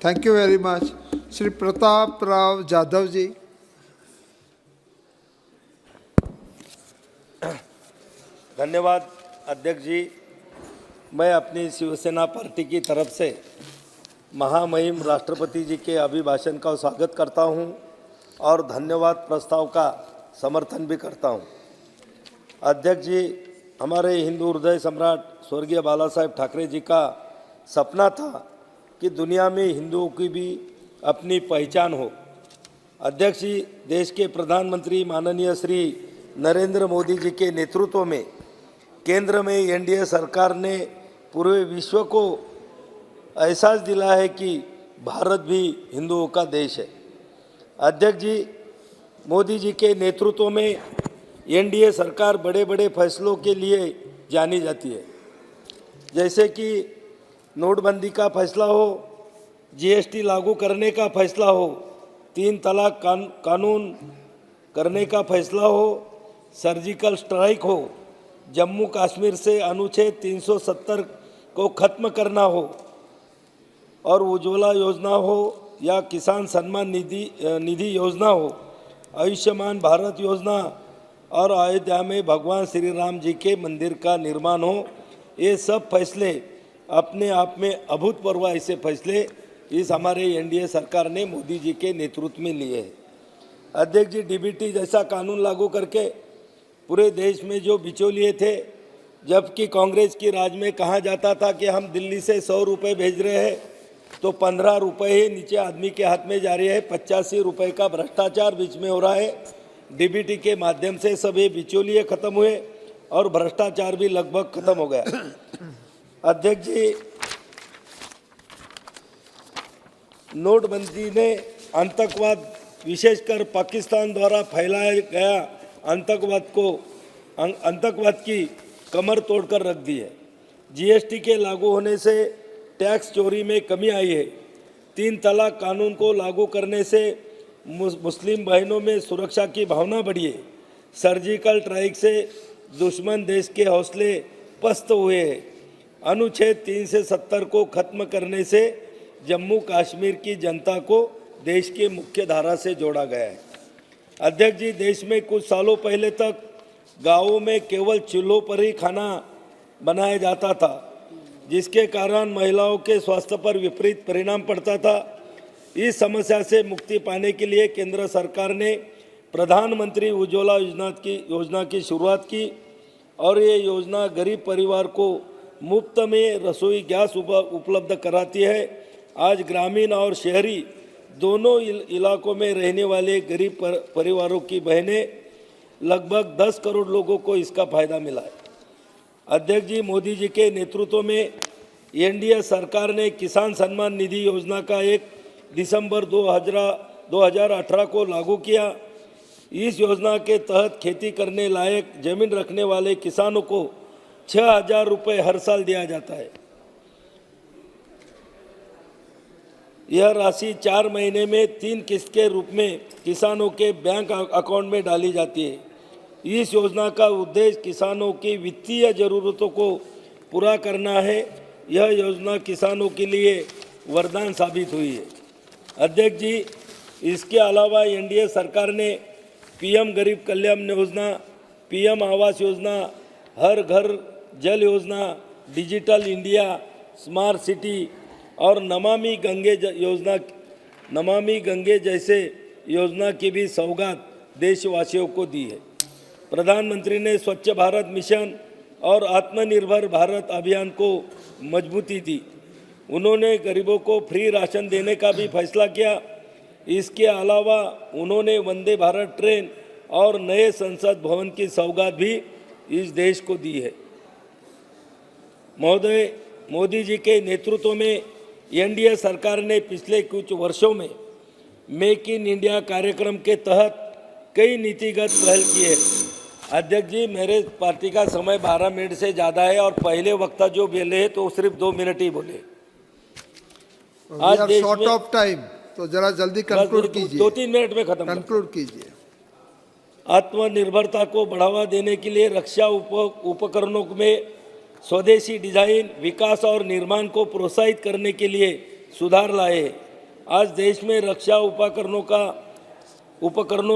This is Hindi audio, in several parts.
Thank you very much. Shri Pratap Rao Jadhav ji. धन्यवाद अध्यक्ष जी। मैं अपनी शिवसेना पार्टी की तरफ से महामहिम राष्ट्रपति जी के अभिभाषण का स्वागत करता हूं और धन्यवाद प्रस्ताव का समर्थन भी करता हूं। अध्यक्ष जी, हमारे हिंदू हृदय सम्राट स्वर्गीय बाला साहेब ठाकरे जी का सपना था कि दुनिया में हिंदुओं की भी अपनी पहचान हो। अध्यक्ष जी, देश के प्रधानमंत्री माननीय श्री नरेंद्र मोदी जी के नेतृत्व में केंद्र में एनडीए सरकार ने पूरे विश्व को एहसास दिला है कि भारत भी हिंदुओं का देश है। अध्यक्ष जी, मोदी जी के नेतृत्व में एनडीए सरकार बड़े बड़े फैसलों के लिए जानी जाती है, जैसे कि नोटबंदी का फैसला हो, जीएसटी लागू करने का फैसला हो, 3 तलाक कानून करने का फैसला हो, सर्जिकल स्ट्राइक हो, जम्मू कश्मीर से अनुच्छेद 370 को खत्म करना हो और उज्ज्वला योजना हो या किसान सम्मान निधि योजना हो, आयुष्मान भारत योजना और अयोध्या में भगवान श्री राम जी के मंदिर का निर्माण हो, ये सब फैसले अपने आप में अभूतपूर्व ऐसे फैसले इस हमारे एनडीए सरकार ने मोदी जी के नेतृत्व में लिए हैं। अध्यक्ष जी, डीबीटी जैसा कानून लागू करके पूरे देश में जो बिचौलिए थे, जबकि कांग्रेस की राज में कहा जाता था कि हम दिल्ली से 100 रुपये भेज रहे हैं तो 15 रुपये ही नीचे आदमी के हाथ में जा रही है, 85 रुपये का भ्रष्टाचार बीच में हो रहा है। डीबीटी के माध्यम से सब ये बिचौलिए खत्म हुए और भ्रष्टाचार भी लगभग खत्म हो गया। अध्यक्ष जी, नोटबंदी ने आतंकवाद, विशेषकर पाकिस्तान द्वारा फैलाया गया आतंकवाद की कमर तोड़कर रख दी है। जीएसटी के लागू होने से टैक्स चोरी में कमी आई है। 3 तलाक कानून को लागू करने से मुस्लिम बहनों में सुरक्षा की भावना बढ़ी है। सर्जिकल स्ट्राइक से दुश्मन देश के हौसले पस्त हुए हैं। अनुच्छेद 370 को खत्म करने से जम्मू कश्मीर की जनता को देश के मुख्य धारा से जोड़ा गया है। अध्यक्ष जी, देश में कुछ सालों पहले तक गांवों में केवल चूल्हों पर ही खाना बनाया जाता था, जिसके कारण महिलाओं के स्वास्थ्य पर विपरीत परिणाम पड़ता था। इस समस्या से मुक्ति पाने के लिए केंद्र सरकार ने प्रधानमंत्री उज्ज्वला योजना की शुरुआत की और ये योजना गरीब परिवार को मुफ्त में रसोई गैस उपलब्ध कराती है। आज ग्रामीण और शहरी दोनों इलाकों में रहने वाले गरीब परिवारों की बहनें, लगभग 10 करोड़ लोगों को इसका फायदा मिला है। अध्यक्ष जी, मोदी जी के नेतृत्व में एनडीए सरकार ने किसान सम्मान निधि योजना का 1 दिसंबर 2018 को लागू किया। इस योजना के तहत खेती करने लायक जमीन रखने वाले किसानों को 6,000 रुपये हर साल दिया जाता है। यह राशि 4 महीने में 3 किस्त के रूप में किसानों के बैंक अकाउंट में डाली जाती है। इस योजना का उद्देश्य किसानों की वित्तीय जरूरतों को पूरा करना है। यह योजना किसानों के लिए वरदान साबित हुई है। अध्यक्ष जी, इसके अलावा एनडीए सरकार ने पीएम गरीब कल्याण योजना, पीएम आवास योजना, हर घर जल योजना, डिजिटल इंडिया, स्मार्ट सिटी और नमामि गंगे जैसे योजना की भी सौगात देशवासियों को दी है। प्रधानमंत्री ने स्वच्छ भारत मिशन और आत्मनिर्भर भारत अभियान को मजबूती दी। उन्होंने गरीबों को फ्री राशन देने का भी फैसला किया। इसके अलावा उन्होंने वंदे भारत ट्रेन और नए संसद भवन की सौगात भी इस देश को दी है। महोदय, मोदी जी के नेतृत्व में एनडीए सरकार ने पिछले कुछ वर्षों में मेक इन इंडिया कार्यक्रम के तहत कई नीतिगत पहल की है। अध्यक्ष जी, मेरे पार्टी का समय 12 मिनट से ज़्यादा है और पहले वक्ता जो बोले हैं तो सिर्फ 2 मिनट ही बोले। आज शॉर्ट ऑफ टाइम, तो जरा जल्दी कंक्लूड कीजिए। 2-3 मिनट में खत्म कंक्लूड कीजिए। आत्मनिर्भरता को बढ़ावा देने के लिए रक्षा उपकरणों में स्वदेशी डिजाइन, विकास और निर्माण को प्रोत्साहित करने के लिए सुधार लाए। आज देश में रक्षा उपकरणों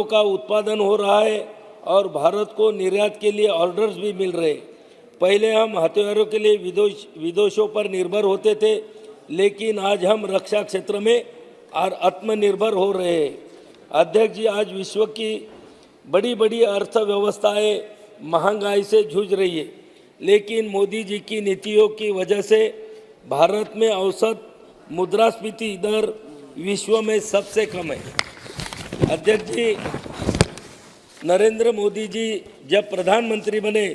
का उत्पादन हो रहा है और भारत को निर्यात के लिए ऑर्डर्स भी मिल रहे। पहले हम हथियारों के लिए विदेशों पर निर्भर होते थे, लेकिन आज हम रक्षा क्षेत्र में आत्मनिर्भर हो रहे हैं। अध्यक्ष जी, आज विश्व की बड़ी बड़ी अर्थव्यवस्थाएं महंगाई से जूझ रही है, लेकिन मोदी जी की नीतियों की वजह से भारत में औसत मुद्रास्फीति दर विश्व में सबसे कम है। अध्यक्ष जी, नरेंद्र मोदी जी जब प्रधानमंत्री बने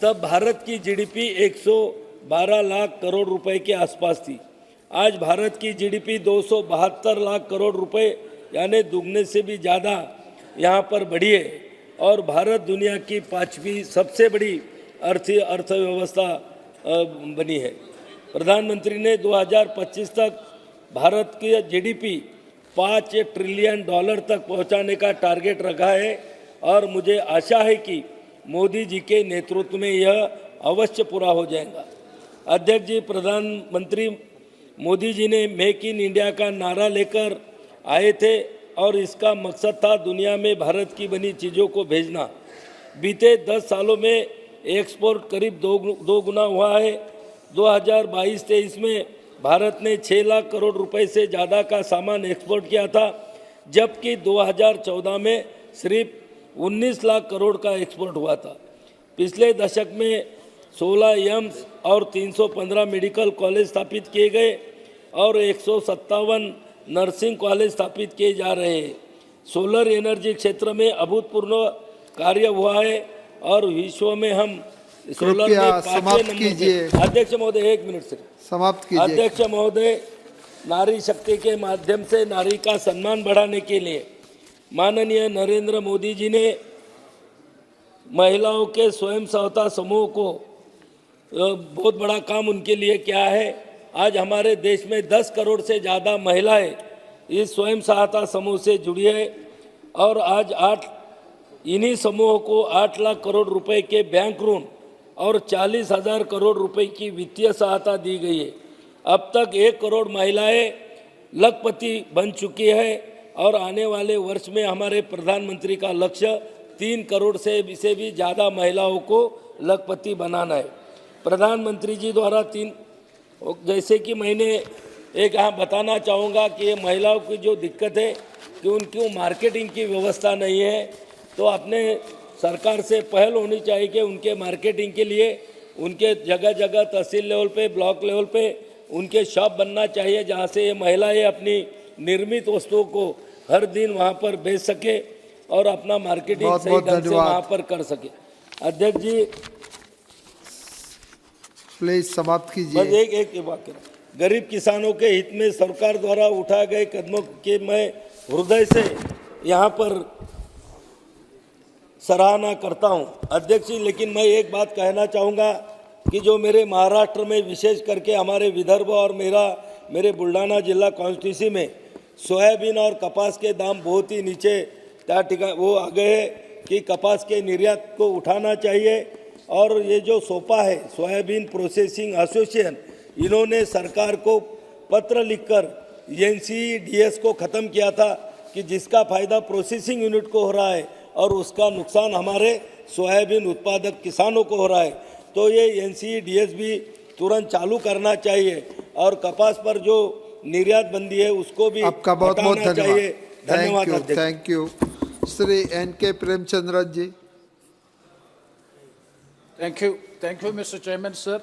तब भारत की जीडीपी 112 लाख करोड़ रुपए के आसपास थी। आज भारत की जीडीपी 272 लाख करोड़ रुपए यानी दुगने से भी ज़्यादा यहाँ पर बढ़ी है और भारत दुनिया की 5वीं सबसे बड़ी अर्थव्यवस्था बनी है। प्रधानमंत्री ने 2025 तक भारत की जीडीपी $5 ट्रिलियन तक पहुंचाने का टारगेट रखा है और मुझे आशा है कि मोदी जी के नेतृत्व में यह अवश्य पूरा हो जाएगा। अध्यक्ष जी, प्रधानमंत्री मोदी जी ने मेक इन इंडिया का नारा लेकर आए थे और इसका मकसद था दुनिया में भारत की बनी चीज़ों को भेजना। बीते 10 सालों में एक्सपोर्ट करीब दो गुना हुआ है। 2022-23 में भारत ने 6 लाख करोड़ रुपए से ज़्यादा का सामान एक्सपोर्ट किया था, जबकि 2014 में सिर्फ 19 लाख करोड़ का एक्सपोर्ट हुआ था। पिछले दशक में 16 एम्स और 315 मेडिकल कॉलेज स्थापित किए गए और 157 नर्सिंग कॉलेज स्थापित किए जा रहे हैं। सोलर एनर्जी क्षेत्र में अभूतपूर्व कार्य हुआ है और विश्व में हम सोलर में 5वें नंबर पे। अध्यक्ष महोदय, 1 मिनट से समाप्त कीजिए। अध्यक्ष महोदय, नारी शक्ति के माध्यम से नारी का सम्मान बढ़ाने के लिए माननीय नरेंद्र मोदी जी ने महिलाओं के स्वयं सहायता समूह को बहुत बड़ा काम उनके लिए किया है। आज हमारे देश में 10 करोड़ से ज़्यादा महिलाएं इस स्वयं सहायता समूह से जुड़ी है और आज इन्हीं समूहों को 8 लाख करोड़ रुपए के बैंक ऋण और 40,000 करोड़ रुपए की वित्तीय सहायता दी गई है। अब तक 1 करोड़ महिलाएं लखपति बन चुकी है और आने वाले वर्ष में हमारे प्रधानमंत्री का लक्ष्य 3 करोड़ से भी ज़्यादा महिलाओं को लखपति बनाना है। प्रधानमंत्री जी द्वारा जैसे कि मैंने एक यहाँ बताना चाहूँगा कि ये महिलाओं की जो दिक्कत है कि उनकी मार्केटिंग की व्यवस्था नहीं है, तो अपने सरकार से पहल होनी चाहिए कि उनके मार्केटिंग के लिए उनके जगह जगह तहसील लेवल पे, ब्लॉक लेवल पे उनके शॉप बनना चाहिए, जहाँ से ये महिलाएं अपनी निर्मित वस्तुओं को हर दिन वहाँ पर बेच सके और अपना मार्केटिंग सही ढंग से वहाँ पर कर सके। अध्यक्ष जी, प्लीज समाप्त कीजिए। बस एक वाक्य। गरीब किसानों के हित में सरकार द्वारा उठाए गए कदमों के मैं हृदय से यहाँ पर सराहना करता हूँ। अध्यक्ष जी, लेकिन मैं एक बात कहना चाहूँगा कि जो मेरे महाराष्ट्र में विशेष करके हमारे विदर्भ और मेरे बुल्ढाना जिला कॉन्स्टिट्यूंसी में सोयाबीन और कपास के दाम बहुत ही नीचे वो आ गए हैं कि कपास के निर्यात को उठाना चाहिए। और ये जो सोपा है, सोयाबीन प्रोसेसिंग एसोसिएशन, इन्होंने सरकार को पत्र लिखकर NCDS को ख़त्म किया था कि जिसका फ़ायदा प्रोसेसिंग यूनिट को हो रहा है और उसका नुकसान हमारे सोयाबीन उत्पादक किसानों को हो रहा है। तो ये NCDS भी तुरंत चालू करना चाहिए और कपास पर जो निर्यात बंदी है उसको भी आपका बहुत बहुत चाहिए। धन्यवाद। Thank you. Shri NK Premchandran ji. Thank you, Mr. Chairman, sir.